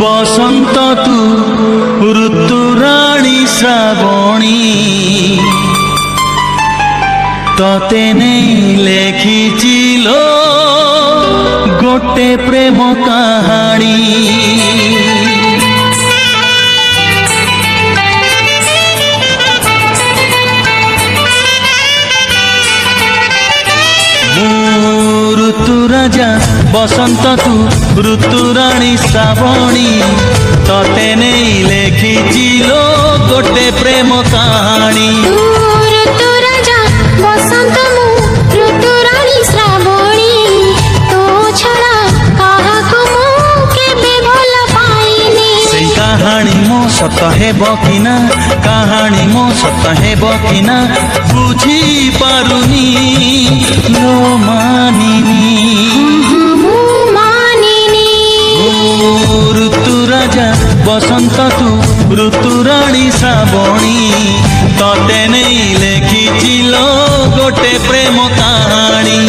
বসন্ত তু ঋতুরাণী শ্রাবণী ততে নেই লেখিছিল গোটে প্রেম কাহাণী। ঋতু রাজা বসন্ত তু ঋতুরাণী শ্রাবণী ততে নেই লেখিছিল গোটে প্রেম কাহাণী। ঋতু রাজা বসন্ত মু ঋতুরাণী শ্রাবণী তো ছড়া কাহাকু মু কেবে ভাল পাইনি। সেই কাহাণী মো সত ହେବ କି ନା কাহাণী মো সত ହେବ କି না বুঝি পারুনি লো মানিনি। ঋতু রাজা বসন্ত তু ঋতুরাণী শ্রাবণী ততে নেই লেখিছিল গোটে প্রেম কাহাণী।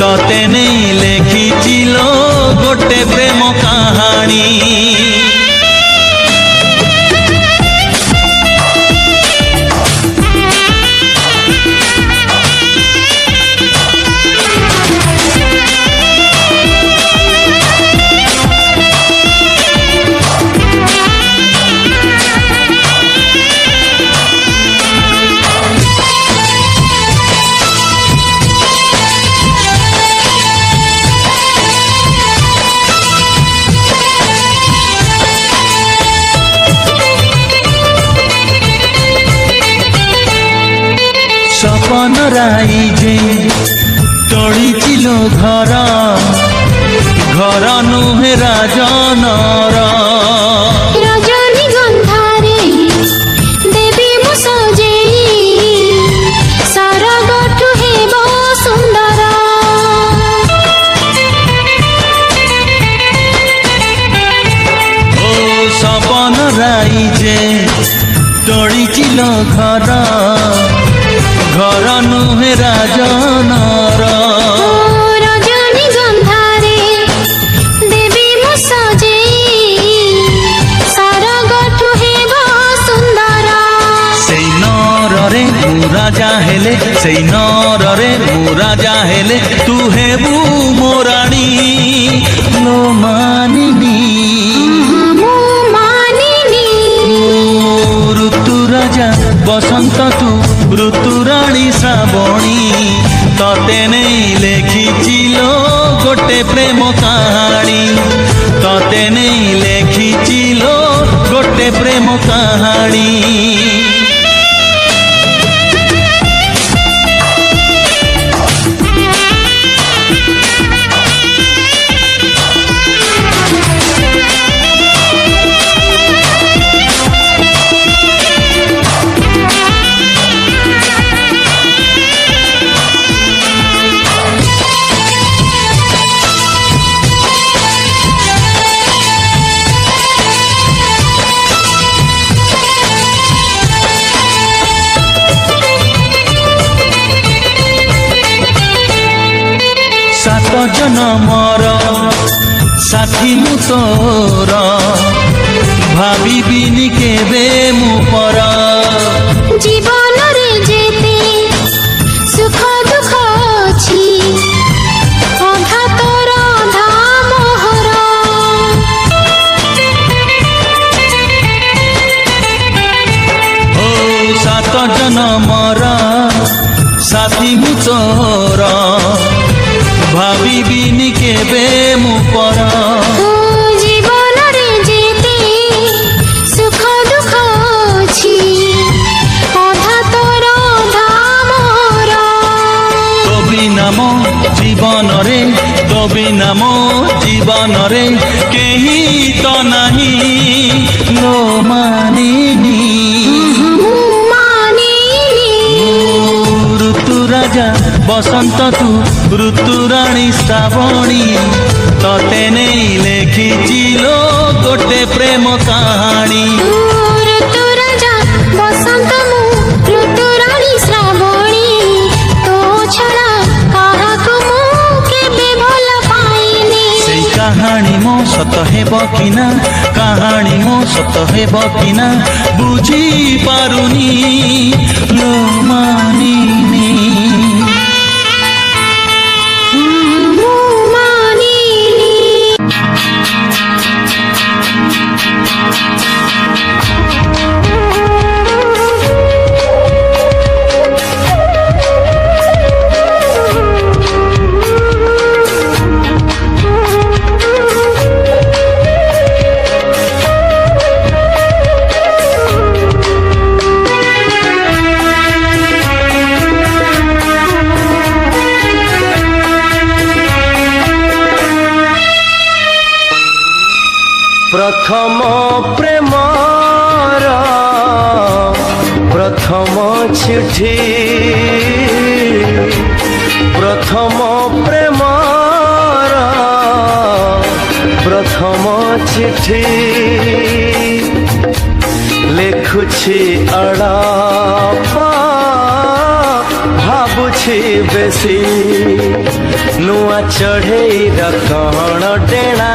ততে নেই লেখিছিল গোটে প্রেম কাহাণী। সপন রাই যে তড়িছিল ঘর ঘর নুহে রাজনর। রজনী গন্ধারে দেবী মু সজেই সরগঠু হেব সুন্দর। ও সপন রাই যে তড়িছিল ঘর ঘর নুহে রাজনর। রজনী গন্ধারে দেবী মু সজেই সরগঠু হেব সুন্দর। সেই নররে মু রাজা হেলে সেই নররে মু রাজা হেলে তু হেবু মো রাণী লো মানিনি। মু মানিনি। ঋতু রাজা বসন্ত তু ঋতুরাণী শ্রাবণী ততে নেই লেখিছিল গোটে প্রেম কাহাণী। ততে নেই লেখিছিল গোটে প্রেম কাহাণী। সাত জনমর সাথী মু তোর ভাবিবিনি কেবে মু পর। জীবନରେ যেতে সুখ দুঃখ ଅଛି ଅଧା ତୋର ଅଧା ମୋହର। ও সাত জনমর সাথী মু তোর ভাবিবিনি কেবে মু পর। জীবନରେ যেতে সুখ দুঃখ ଅଛି ଅଧା ତୋର ଅଧା ମୋହର। তো বিনা ମୋ ଜୀବନରେ তো ବିନା ମୋ ଜୀବନରେ କେହି ତ ନାହିଁ ଲୋ ମାନିନି। ঋতু রাজা বসন্ত তু ঋতুরাণী শ্রাবণী ততে নেই লেখিছিল গোটে প্রেম কাহাণী। ঋতু রাজা বসন্ত মু ঋতুরাণী শ্রাবণী তো ছড়া কাহাকু মু কেবে ভাল পাইনি। সেই କାହାଣୀ ମୋ ସତ ହେବ କି ନା କାହାଣୀ ମୋ ସତ ହେବ କି ନା ବୁଝି ପାରୁନି ଲୋ ମାନିନୀ प्रथम प्रेमर प्रथम चिठी प्रथम प्रेमर प्रथम चिठी लेखुछि अड़प भाबुछि बेसी नुआ चढ़ेईर कण डेणा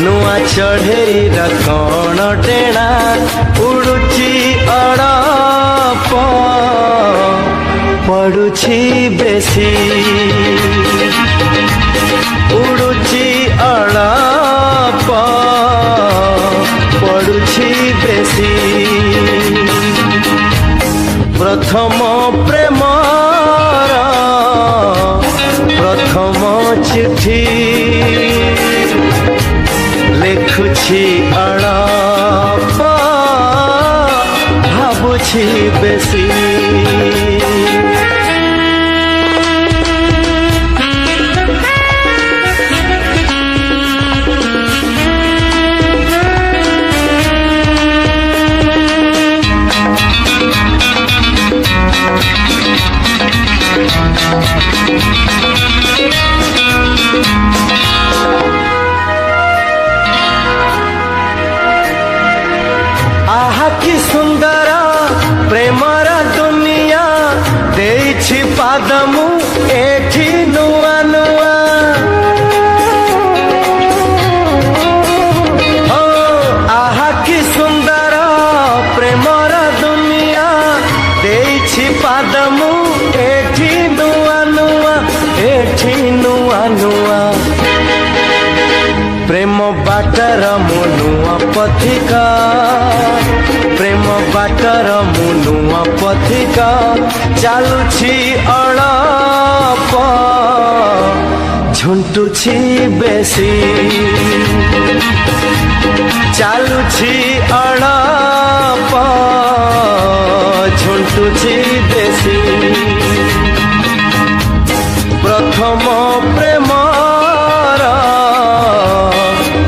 नुआ चढ़ेईर कण डेणा उड़ुची अड़प पड़ुछि बेसी उड़ुची अड़प पड़ुछि बेसी प्रथम प्रेमर प्रथम चिठी लेखुछि अड़प भाबुछि बेसी आहा कि सुंदर प्रेमर दुनिया देछि पादमु एठी नुआ नुआ ओ आहा कि सुंदर प्रेमर दुनिया देछि पादमु एठी नुआ नुआ एठी नुआ नुआ प्रेम बाटर मुनुआ पथिका प्रेम बाटर मुनुआ पथिका चालुछि अड़प झुंटुछि बेसी चालुछि अड़प झुंटुछि बेसी प्रथम प्रेमर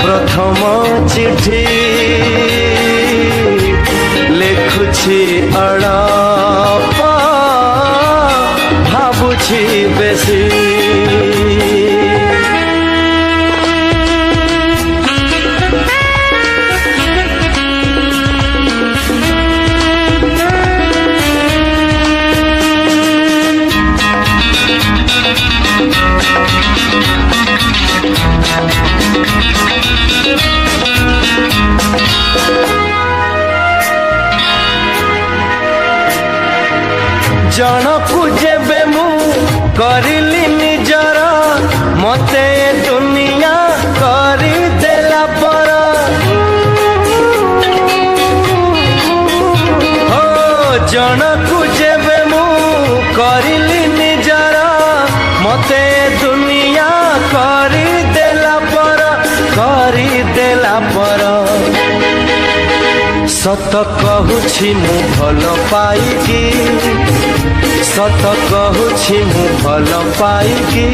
प्रथम चिठी लेखुछि अड़प भाबुछि बेसी जनकु जेबे मु करिली निजर मते दुनिया करी देला पर हो जनकु जेबे मु करिली निजर मते दुनिया करी देला पर सत कहूछि मु भल पाइकी सत कहूछि मु भल पाइकी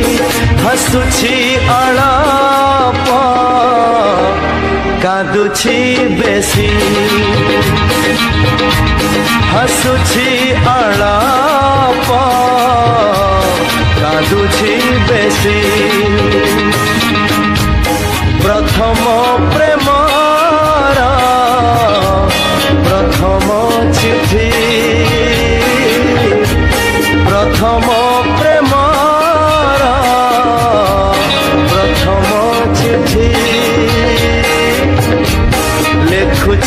हसुछि अड़प कादुछि बेसी हसुछि अड़प कादुछि बेसी प्रथम प्रेमर प्रथम चिठी प्रथम प्रेमर प्रथम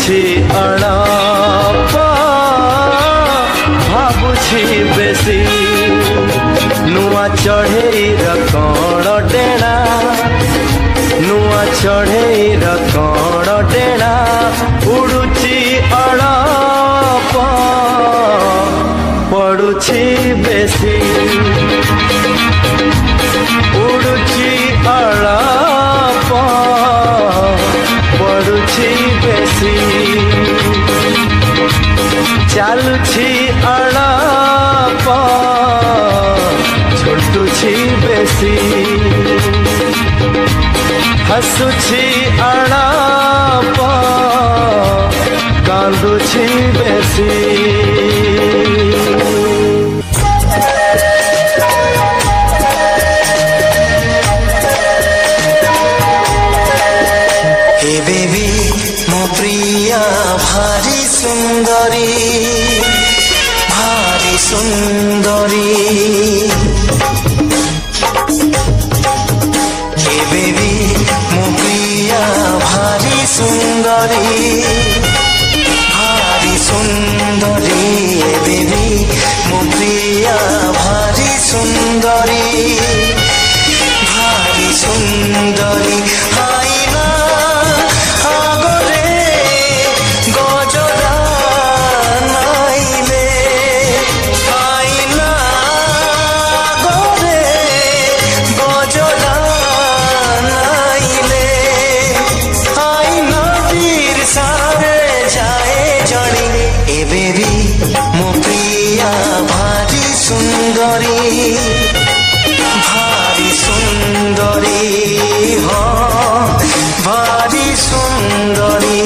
ହାସୁଛି ଅଳପ ଭାବୁଛି ବେଶୀ ନୂଆ ଚଢ଼େଇର କଣ ଡେଣା ନୂଆ ଚଢ଼େଇର କଣ ଡେଣା ଉଡୁଛି ଅଳପ ପଡୁଛି ବେଶୀ ଉଡୁଛି ଅଳପ ପଡୁଛି ବେଶୀ ଚାଲୁଛି ଅଳପ ଛୁଟୁଛି ବେଶୀ ହସୁଛି ଅଳପ କାନ୍ଦୁଛି ବେଶୀ बेबी मो प्रिया भारी सुंदरी भारी सुंदरी हे बेबी मो प्रिया भारी सुंदरी भारी सुंदरी हे बेबी मो प्रिया भारी सुंदरी भारी सुंदरी भारी सुंदरी हाँ भारी सुंदरी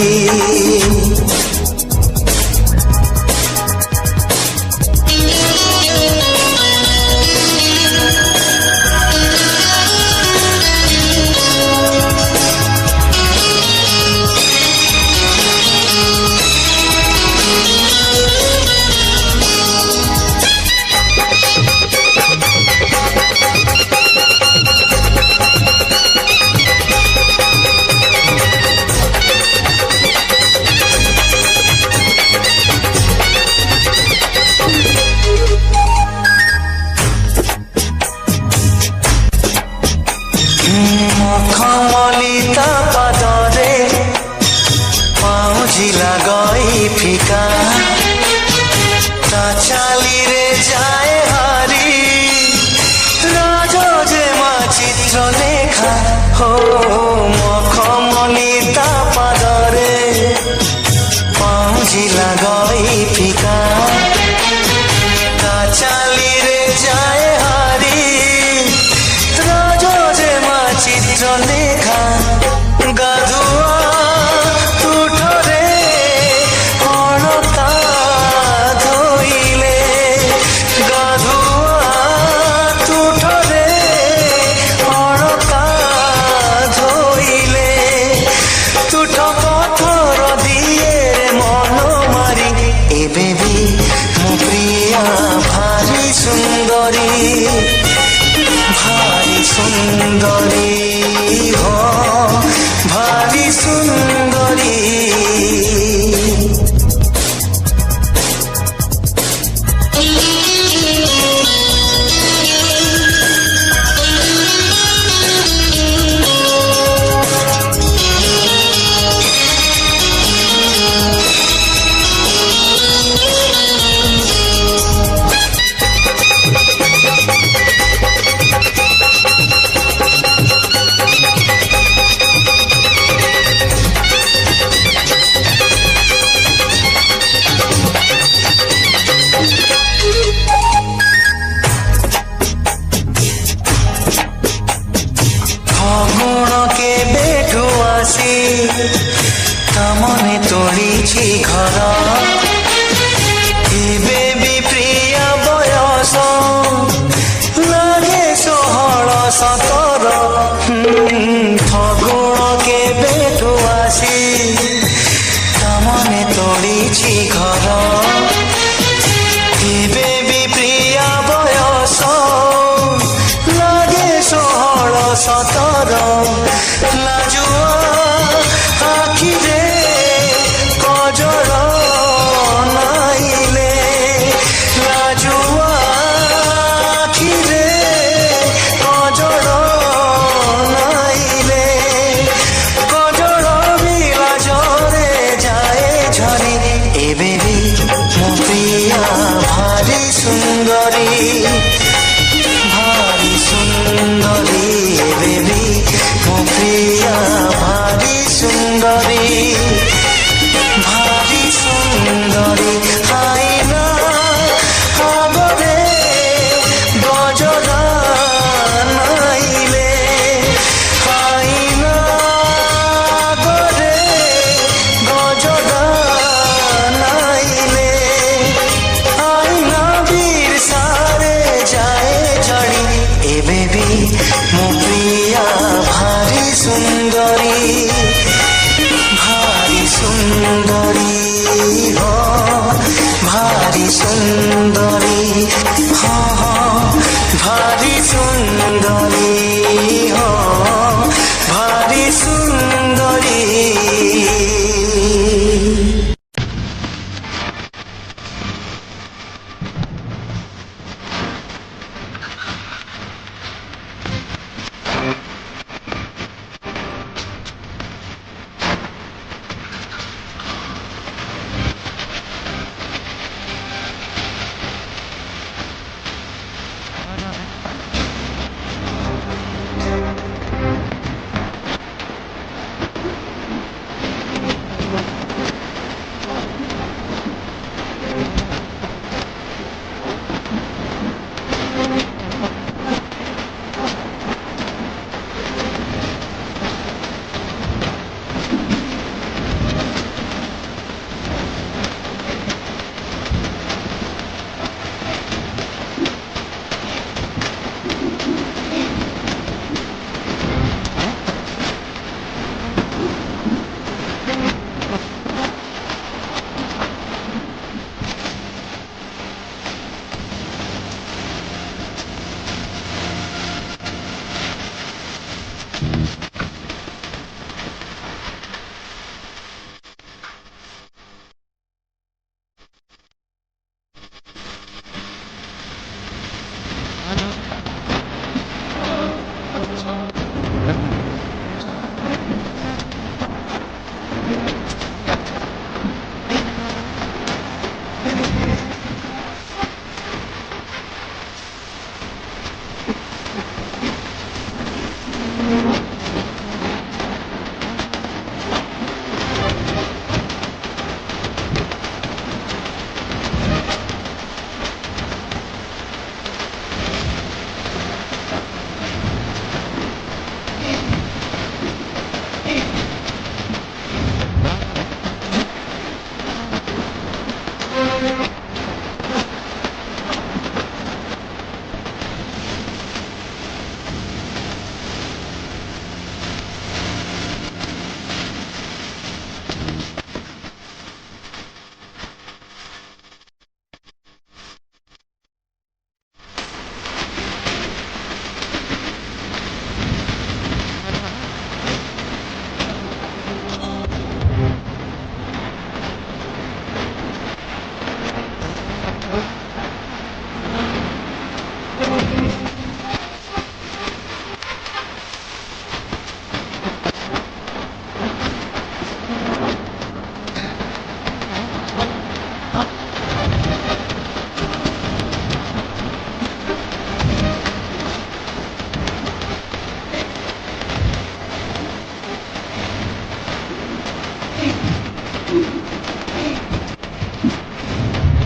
मखमलिता पदरे पाउजिला गई फिका ता चाली रे जाए हारी राजो जे मा चित्र लेखा हो मखमलिता पदरे पाउजिला गई फिका ता चाली रे जाए हारी चित्र लेखा गाधुआ तुठरे अणता धोइले गाधुआ तुठरे अणता धोइले तुठ पथर दिए मन मारी एबे भी मो प्रिया भारी सुंदरी भारी सुंदरी हो भारी सुंदरी तमने तोड़ीछि घर एबे भी प्रिय बयस लागे 16-17 फगुण केबे आसी तमने तोड़ीछि घर एबे भी प्रिय बयस लागे 16-17 लाजुआ आखिरे सुंदरी भारी सुंदरी हो भारी सुंदरी हाँ हाँ भारी सुंदरी हो भारी सुंदरी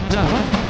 자.